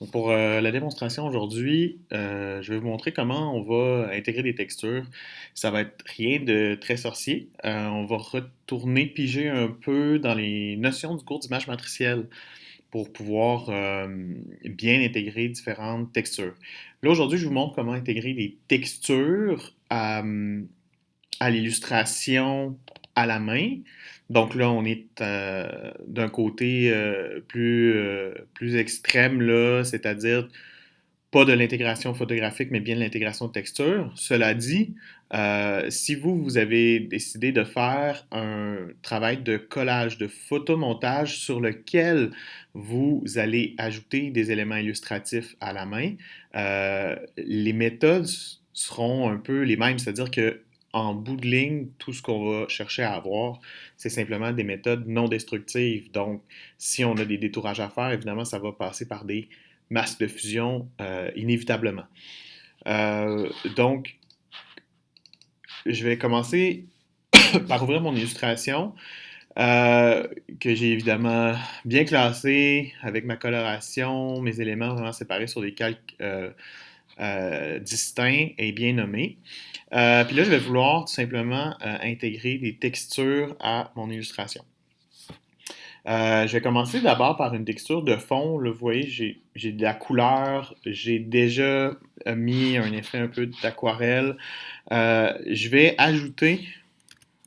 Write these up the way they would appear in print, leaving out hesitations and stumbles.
Donc, pour la démonstration aujourd'hui, je vais vous montrer comment on va intégrer des textures. Ça va être rien de très sorcier. On va retourner piger un peu dans les notions du cours d'image matricielle pour pouvoir bien intégrer différentes textures. Là, aujourd'hui, je vous montre comment intégrer des textures à l'illustration à la main. Donc là, on est d'un côté plus extrême, là, c'est-à-dire pas de l'intégration photographique, mais bien de l'intégration de texture. Cela dit, si vous avez décidé de faire un travail de collage, de photomontage sur lequel vous allez ajouter des éléments illustratifs à la main, les méthodes seront un peu les mêmes, c'est-à-dire que en bout de ligne, tout ce qu'on va chercher à avoir, c'est simplement des méthodes non destructives. Donc, si on a des détourages à faire, évidemment, ça va passer par des masque de fusion inévitablement. Donc, je vais commencer par ouvrir mon illustration que j'ai évidemment bien classée avec ma coloration, mes éléments vraiment séparés sur des calques distincts et bien nommés. Puis là, je vais vouloir tout simplement intégrer des textures à mon illustration. Je vais commencer d'abord par une texture de fond. Là, vous voyez, j'ai de la couleur. J'ai déjà mis un effet un peu d'aquarelle. Je vais ajouter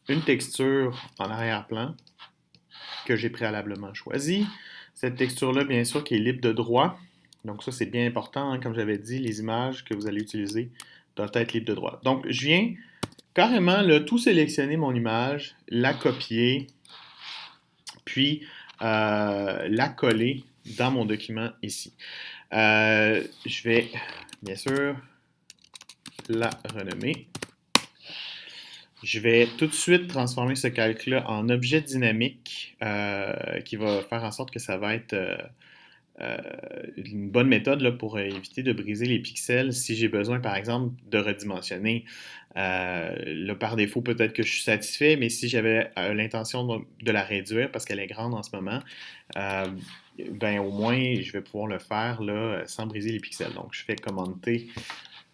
une texture en arrière-plan que j'ai préalablement choisie. Cette texture-là, bien sûr, qui est libre de droit. Donc ça, c'est bien important. Hein, comme j'avais dit, les images que vous allez utiliser doivent être libres de droit. Donc, je viens carrément là, tout sélectionner mon image, la copier, puis la coller dans mon document ici. Je vais, bien sûr, la renommer. Je vais tout de suite transformer ce calque-là en objet dynamique qui va faire en sorte que ça va être euh, une bonne méthode là, pour éviter de briser les pixels si j'ai besoin, par exemple, de redimensionner. Là, par défaut, peut-être que je suis satisfait, mais si j'avais l'intention de la réduire parce qu'elle est grande en ce moment, euh, ben au moins, je vais pouvoir le faire là, sans briser les pixels. Donc, je fais commande T.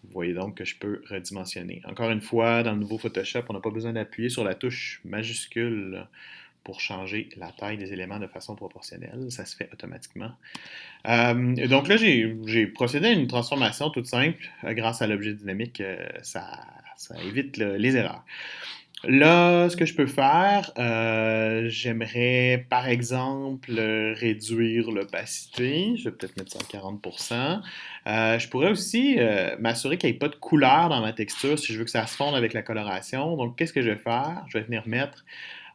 Vous voyez donc que je peux redimensionner. Encore une fois, dans le nouveau Photoshop, on n'a pas besoin d'appuyer sur la touche majuscule pour changer la taille des éléments de façon proportionnelle. Ça se fait automatiquement. Donc là, j'ai procédé à une transformation toute simple. Grâce à l'objet dynamique, ça évite les erreurs. Là, ce que je peux faire, j'aimerais par exemple réduire l'opacité. Je vais peut-être mettre ça à 40%. Je pourrais aussi m'assurer qu'il n'y ait pas de couleur dans ma texture si je veux que ça se fonde avec la coloration. Donc, qu'est-ce que je vais faire? Je vais venir mettre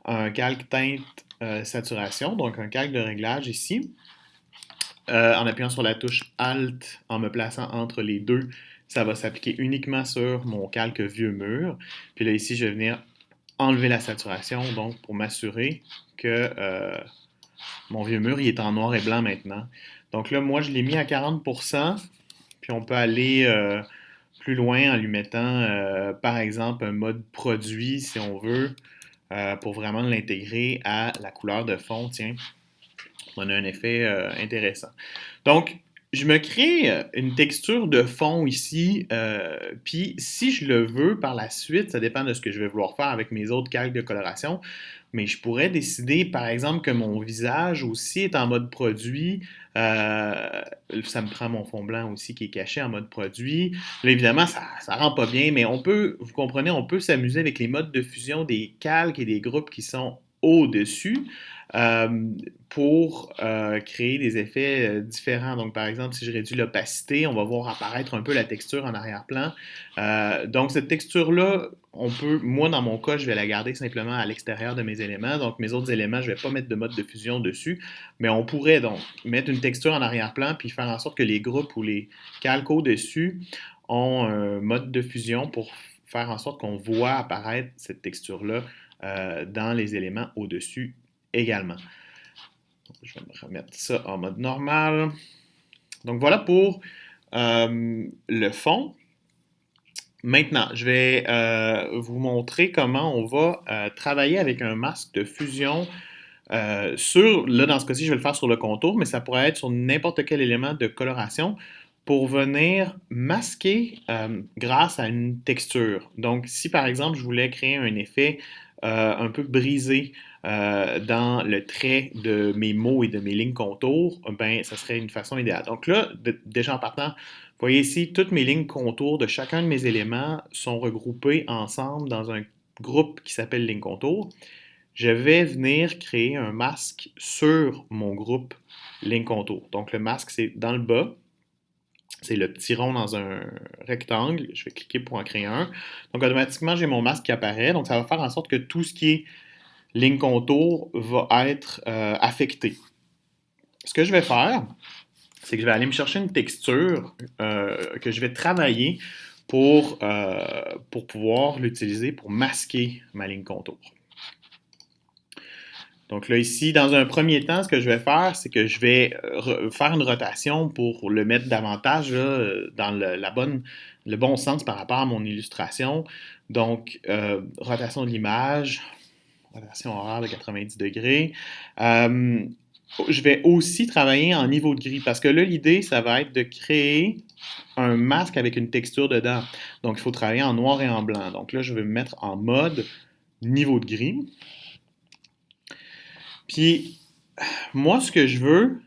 un calque teinte saturation, donc un calque de réglage ici. En appuyant sur la touche Alt, en me plaçant entre les deux, ça va s'appliquer uniquement sur mon calque vieux mur. Puis là, ici, je vais venir enlever la saturation, donc pour m'assurer que mon vieux mur il est en noir et blanc maintenant. Donc là, moi, je l'ai mis à 40%, puis on peut aller plus loin en lui mettant, par exemple, un mode produit, si on veut, pour vraiment l'intégrer à la couleur de fond. Tiens, on a un effet intéressant. Donc, je me crée une texture de fond ici, puis si je le veux par la suite, ça dépend de ce que je vais vouloir faire avec mes autres calques de coloration, mais je pourrais décider, par exemple, que mon visage aussi est en mode produit. Ça me prend mon fond blanc aussi qui est caché en mode produit. Là, évidemment, ça rend pas bien, mais on peut, vous comprenez, on peut s'amuser avec les modes de fusion des calques et des groupes qui sont au-dessus. Euh, pour créer des effets différents. Donc, par exemple, si je réduis l'opacité, on va voir apparaître un peu la texture en arrière-plan. Donc, cette texture-là, on peut, moi, dans mon cas, je vais la garder simplement à l'extérieur de mes éléments. Donc, mes autres éléments, je ne vais pas mettre de mode de fusion dessus. Mais on pourrait donc mettre une texture en arrière-plan puis faire en sorte que les groupes ou les calques au-dessus ont un mode de fusion pour faire en sorte qu'on voit apparaître cette texture-là dans les éléments au-dessus également. Je vais me remettre ça en mode normal. Donc voilà pour le fond. Maintenant, je vais vous montrer comment on va travailler avec un masque de fusion là, dans ce cas-ci, je vais le faire sur le contour, mais ça pourrait être sur n'importe quel élément de coloration pour venir masquer grâce à une texture. Donc, si par exemple, je voulais créer un effet un peu brisé dans le trait de mes mots et de mes lignes contours, ben, ça serait une façon idéale. Donc là, déjà en partant, vous voyez ici, toutes mes lignes contours de chacun de mes éléments sont regroupées ensemble dans un groupe qui s'appelle ligne contour. Je vais venir créer un masque sur mon groupe ligne contour. Donc le masque, c'est dans le bas. C'est le petit rond dans un rectangle. Je vais cliquer pour en créer un. Donc automatiquement, j'ai mon masque qui apparaît. Donc ça va faire en sorte que tout ce qui est ligne contour va être affecté. Ce que je vais faire, c'est que je vais aller me chercher une texture que je vais travailler pour pouvoir l'utiliser pour masquer ma ligne contour. Donc là, ici, dans un premier temps, ce que je vais faire, c'est que je vais faire une rotation pour le mettre davantage là, dans le bon sens par rapport à mon illustration. Donc, rotation de l'image, rotation horaire de 90 degrés. Je vais aussi travailler en niveau de gris parce que là, l'idée, ça va être de créer un masque avec une texture dedans. Donc, il faut travailler en noir et en blanc. Donc là, je vais me mettre en mode niveau de gris. Puis, moi, ce que je veux,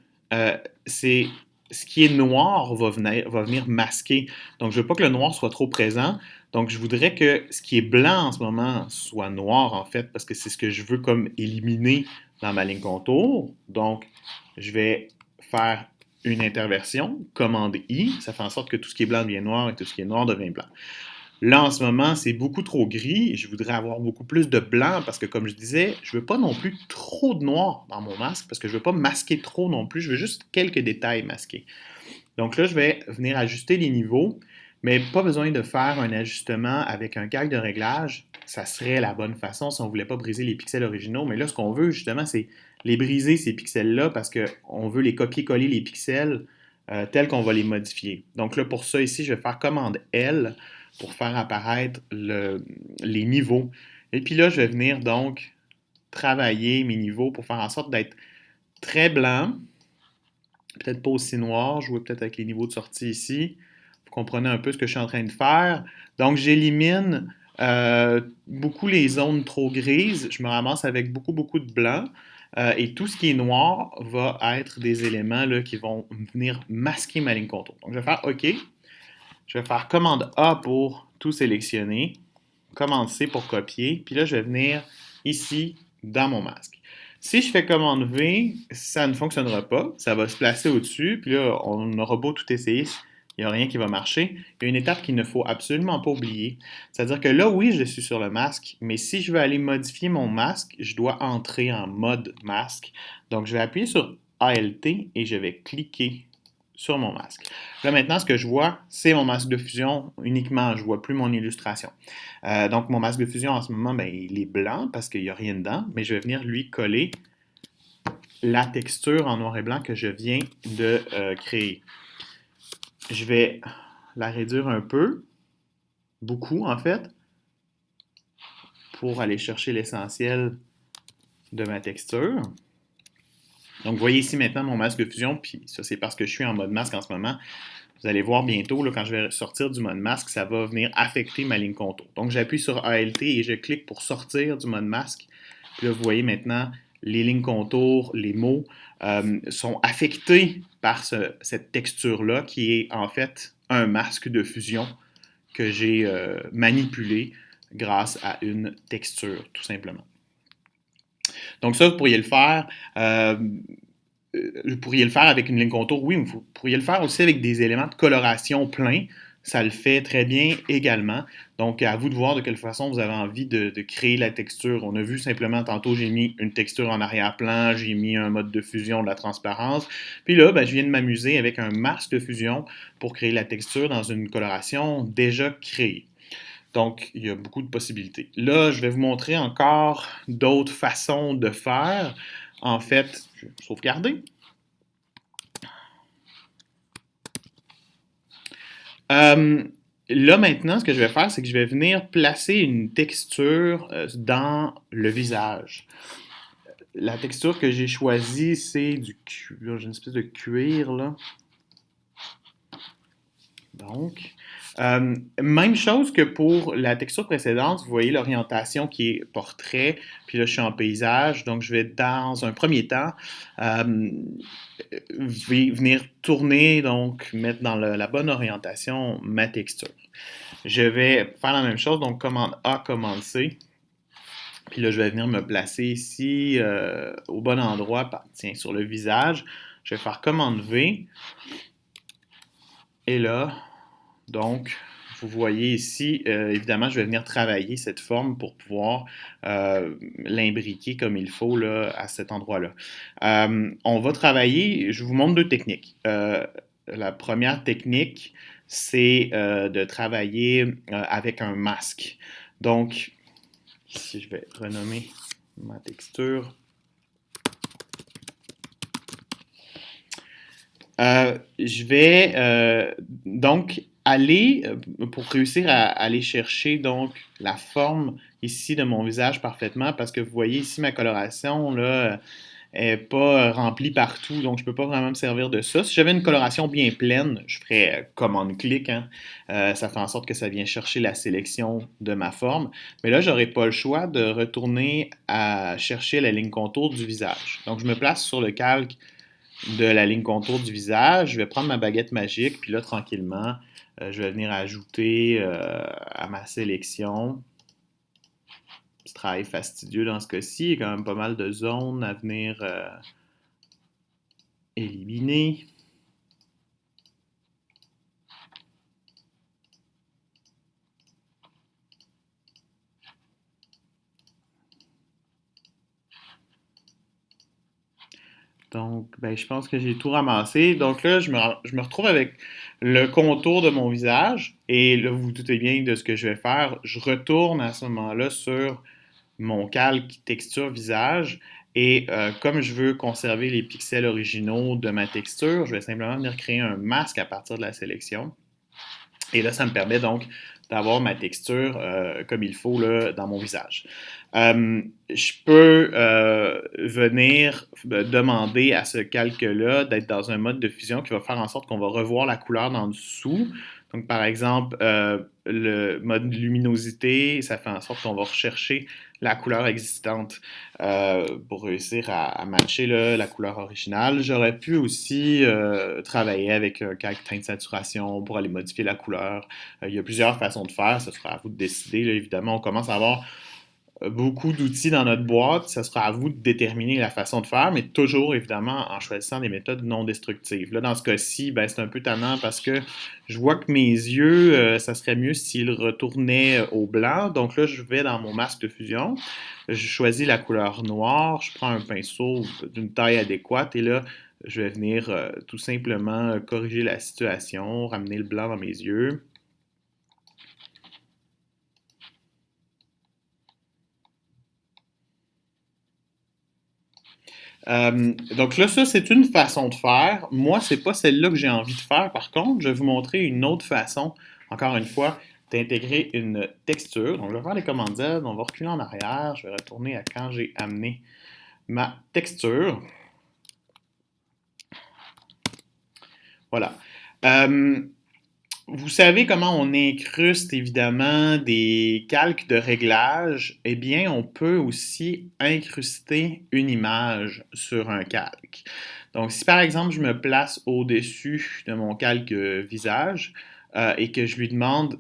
c'est ce qui est noir va venir masquer. Donc, je veux pas que le noir soit trop présent. Donc, je voudrais que ce qui est blanc en ce moment soit noir, en fait, parce que c'est ce que je veux comme éliminer dans ma ligne contour. Donc, je vais faire une interversion, commande I, ça fait en sorte que tout ce qui est blanc devient noir et tout ce qui est noir devient blanc. Là, en ce moment, c'est beaucoup trop gris et je voudrais avoir beaucoup plus de blanc parce que, comme je disais, je veux pas non plus trop de noir dans mon masque parce que je veux pas masquer trop non plus, je veux juste quelques détails masqués. Donc là, je vais venir ajuster les niveaux, mais pas besoin de faire un ajustement avec un calque de réglage. Ça serait la bonne façon si on voulait pas briser les pixels originaux. Mais là, ce qu'on veut justement, c'est les briser, ces pixels-là, parce qu'on veut les copier-coller les pixels tels qu'on va les modifier. Donc là, pour ça, ici, je vais faire commande L pour faire apparaître les niveaux. Et puis là, je vais venir donc travailler mes niveaux pour faire en sorte d'être très blanc, peut-être pas aussi noir, jouer peut-être avec les niveaux de sortie ici. Vous comprenez un peu ce que je suis en train de faire. Donc, j'élimine beaucoup les zones trop grises. Je me ramasse avec beaucoup, beaucoup de blanc. Et tout ce qui est noir va être des éléments là, qui vont venir masquer ma ligne contour. Donc, je vais faire OK. Je vais faire commande A pour tout sélectionner. Commande C pour copier. Puis là, je vais venir ici dans mon masque. Si je fais commande V, ça ne fonctionnera pas. Ça va se placer au-dessus. Puis là, on aura beau tout essayer, il n'y a rien qui va marcher. Il y a une étape qu'il ne faut absolument pas oublier. C'est-à-dire que là, oui, je suis sur le masque, mais si je veux aller modifier mon masque, je dois entrer en mode masque. Donc, je vais appuyer sur ALT et je vais cliquer sur mon masque. Là, maintenant, ce que je vois, c'est mon masque de fusion uniquement. Je ne vois plus mon illustration. Donc, mon masque de fusion, en ce moment, ben, il est blanc parce qu'il n'y a rien dedans, mais je vais venir lui coller la texture en noir et blanc que je viens de créer. Je vais la réduire un peu, beaucoup en fait, pour aller chercher l'essentiel de ma texture. Donc, vous voyez ici maintenant mon masque de fusion, puis ça, c'est parce que je suis en mode masque en ce moment. Vous allez voir bientôt, là, quand je vais sortir du mode masque, ça va venir affecter ma ligne contour. Donc, j'appuie sur ALT et je clique pour sortir du mode masque. Puis là, vous voyez maintenant, les lignes contours, les mots sont affectés par cette texture-là qui est en fait un masque de fusion que j'ai manipulé grâce à une texture, tout simplement. Donc ça, vous pourriez le faire. Vous pourriez le faire avec une ligne contour, oui, mais vous pourriez le faire aussi avec des éléments de coloration pleins. Ça le fait très bien également. Donc, à vous de voir de quelle façon vous avez envie de créer la texture. On a vu simplement tantôt, j'ai mis une texture en arrière-plan, j'ai mis un mode de fusion, de la transparence. Puis là, ben, je viens de m'amuser avec un masque de fusion pour créer la texture dans une coloration déjà créée. Donc, il y a beaucoup de possibilités. Là, je vais vous montrer encore d'autres façons de faire. En fait, je vais sauvegarder. Là, maintenant, ce que je vais faire, c'est que je vais venir placer une texture dans le visage. La texture que j'ai choisie, c'est du cuir. J'ai une espèce de cuir, là. Donc, même chose que pour la texture précédente, vous voyez l'orientation qui est portrait, puis là je suis en paysage, donc je vais dans un premier temps euh, venir tourner, donc mettre dans la bonne orientation ma texture. Je vais faire la même chose, donc commande A, commande C, puis là je vais venir me placer ici au bon endroit, tiens, sur le visage. Je vais faire commande V, et là, donc, vous voyez ici, évidemment, je vais venir travailler cette forme pour pouvoir l'imbriquer comme il faut là, à cet endroit-là. On va travailler, je vous montre deux techniques. La première technique, c'est de travailler avec un masque. Donc, ici, je vais renommer ma texture. Je vais donc aller, pour réussir à aller chercher donc la forme ici de mon visage parfaitement, parce que vous voyez ici ma coloration là, est pas remplie partout, donc je peux pas vraiment me servir de ça. Si j'avais une coloration bien pleine, je ferais commande-clic, hein. Ça fait en sorte que ça vient chercher la sélection de ma forme. Mais là, j'aurais pas le choix de retourner à chercher la ligne contour du visage. Donc, je me place sur le calque de la ligne contour du visage. Je vais prendre ma baguette magique, puis là, tranquillement, je vais venir ajouter à ma sélection. Petit travail fastidieux dans ce cas-ci. Il y a quand même pas mal de zones à venir éliminer. Donc, ben, je pense que j'ai tout ramassé. Donc là, je me retrouve avec le contour de mon visage. Et là, vous vous doutez bien de ce que je vais faire. Je retourne à ce moment-là sur mon calque texture visage. Et comme je veux conserver les pixels originaux de ma texture, je vais simplement venir créer un masque à partir de la sélection. Et là, ça me permet donc d'avoir ma texture comme il faut là, dans mon visage. Je peux venir demander à ce calque-là d'être dans un mode de fusion qui va faire en sorte qu'on va revoir la couleur d'en dessous. Donc, par exemple, le mode luminosité, ça fait en sorte qu'on va rechercher la couleur existante pour réussir à matcher là, la couleur originale. J'aurais pu aussi travailler avec un calque teint de saturation pour aller modifier la couleur. Il y a plusieurs façons de faire, ce sera à vous de décider. Là, évidemment, on commence à avoir beaucoup d'outils dans notre boîte. Ça sera à vous de déterminer la façon de faire, mais toujours, évidemment, en choisissant des méthodes non destructives. Là, dans ce cas-ci, ben, c'est un peu tannant parce que je vois que mes yeux, ça serait mieux s'ils retournaient au blanc. Donc là, je vais dans mon masque de fusion. Je choisis la couleur noire. Je prends un pinceau d'une taille adéquate et là, je vais venir tout simplement corriger la situation, ramener le blanc dans mes yeux. Donc là, ça, c'est une façon de faire. Moi, c'est pas celle-là que j'ai envie de faire. Par contre, je vais vous montrer une autre façon, encore une fois, d'intégrer une texture. Donc, je vais faire les commandes Z, on va reculer en arrière. Je vais retourner à quand j'ai amené ma texture. Voilà. Euh, Vous savez comment on incruste évidemment des calques de réglage? Eh bien, on peut aussi incruster une image sur un calque. Donc, si par exemple je me place au-dessus de mon calque visage et que je lui demande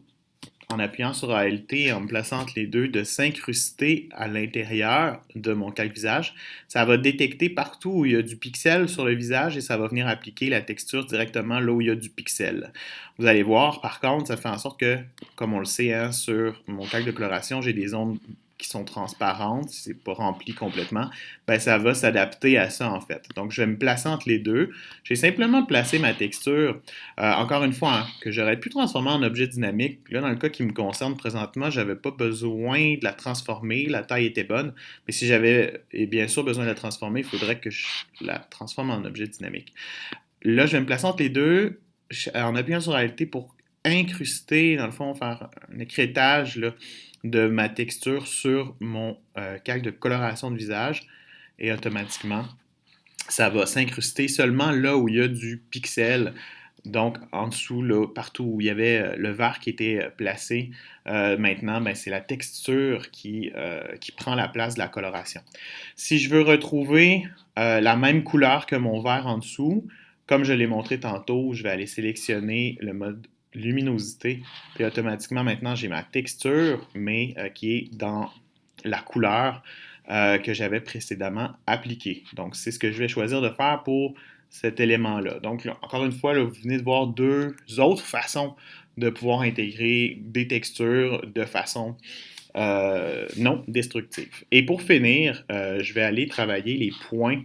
en appuyant sur ALT, en me plaçant entre les deux, de s'incruster à l'intérieur de mon calque visage. Ça va détecter partout où il y a du pixel sur le visage et ça va venir appliquer la texture directement là où il y a du pixel. Vous allez voir, par contre, ça fait en sorte que, comme on le sait, hein, sur mon calque de coloration, j'ai des zones qui sont transparentes, si c'est pas rempli complètement, ben ça va s'adapter à ça en fait. Donc je vais me placer entre les deux. J'ai simplement placé ma texture, encore une fois, hein, que j'aurais pu transformer en objet dynamique. Là, dans le cas qui me concerne présentement, j'avais pas besoin de la transformer, la taille était bonne. Mais si j'avais bien sûr besoin de la transformer, il faudrait que je la transforme en objet dynamique. Là, je vais me placer entre les deux en appuyant sur Alt pour incruster, dans le fond, faire un écrêtage là, de ma texture sur mon calque de coloration de visage. et automatiquement, ça va s'incruster seulement là où il y a du pixel. Donc, en dessous, là, partout où il y avait le vert qui était placé, maintenant, ben, c'est la texture qui prend la place de la coloration. Si je veux retrouver la même couleur que mon vert en dessous, comme je l'ai montré tantôt, je vais aller sélectionner le mode luminosité, puis automatiquement, maintenant, j'ai ma texture, mais qui est dans la couleur que j'avais précédemment appliquée. Donc, c'est ce que je vais choisir de faire pour cet élément-là. Donc, là, encore une fois, là, vous venez de voir deux autres façons de pouvoir intégrer des textures de façon non destructive. Et pour finir, je vais aller travailler les points.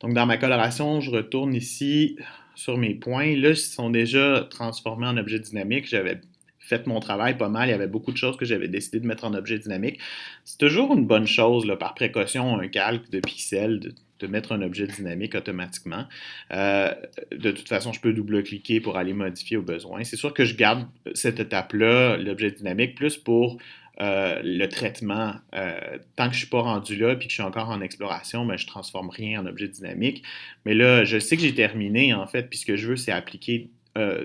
Donc, dans ma coloration, je retourne ici sur mes points. Là, ils sont déjà transformés en objet dynamique. J'avais fait mon travail pas mal. Il y avait beaucoup de choses que j'avais décidé de mettre en objet dynamique. C'est toujours une bonne chose, là, par précaution, un calque de pixels, de mettre un objet dynamique automatiquement. De toute façon, je peux double-cliquer pour aller modifier au besoin. C'est sûr que je garde cette étape-là, l'objet dynamique, plus pour le traitement. Tant que je ne suis pas rendu là et que je suis encore en exploration, ben, je ne transforme rien en objet dynamique. Mais là, je sais que j'ai terminé, en fait, puis ce que je veux, c'est appliquer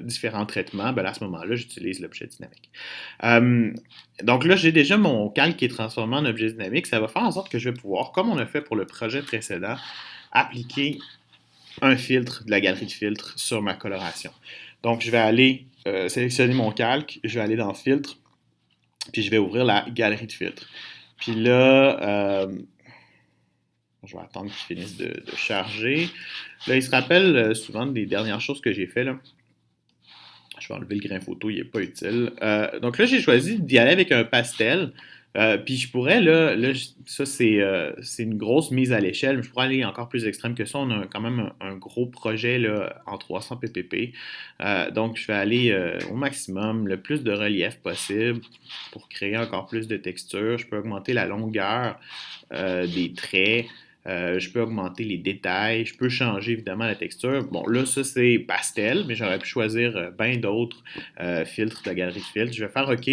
différents traitements. Ben, à ce moment-là, j'utilise l'objet dynamique. Donc là, j'ai déjà mon calque qui est transformé en objet dynamique. Ça va faire en sorte que je vais pouvoir, comme on a fait pour le projet précédent, appliquer un filtre de la galerie de filtres sur ma coloration. Donc, je vais aller sélectionner mon calque, je vais aller dans Filtre, puis je vais ouvrir la galerie de filtres. Puis là, je vais attendre qu'il finisse de charger. Là, il se rappelle souvent des dernières choses que j'ai fait là. Je vais enlever le grain photo, il n'est pas utile. Donc là, j'ai choisi d'y aller avec un pastel. Puis je pourrais, ça c'est une grosse mise à l'échelle, mais je pourrais aller encore plus extrême que ça. On a quand même un gros projet là, en 300 ppp. Donc je vais aller au maximum, le plus de relief possible pour créer encore plus de texture. Je peux augmenter la longueur des traits. Je peux augmenter les détails, je peux changer évidemment la texture. Bon, là, ça c'est pastel, mais j'aurais pu choisir bien d'autres filtres de la galerie de filtres. Je vais faire OK.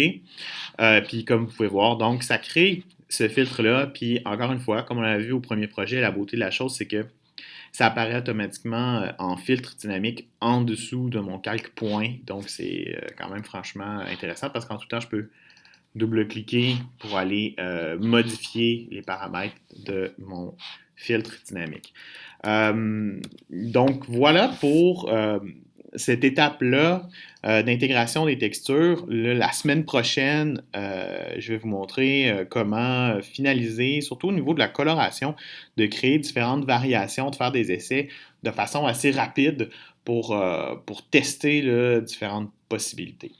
Puis comme vous pouvez voir, donc ça crée ce filtre-là. Puis encore une fois, comme on l'a vu au premier projet, la beauté de la chose, c'est que ça apparaît automatiquement en filtre dynamique en dessous de mon calque point. Donc c'est quand même franchement intéressant parce qu'en tout temps, je peux double-cliquer pour aller modifier les paramètres de mon filtre dynamique. Donc voilà pour cette étape-là d'intégration des textures. La semaine prochaine, je vais vous montrer comment finaliser, surtout au niveau de la coloration, de créer différentes variations, de faire des essais de façon assez rapide pour tester là, différentes possibilités.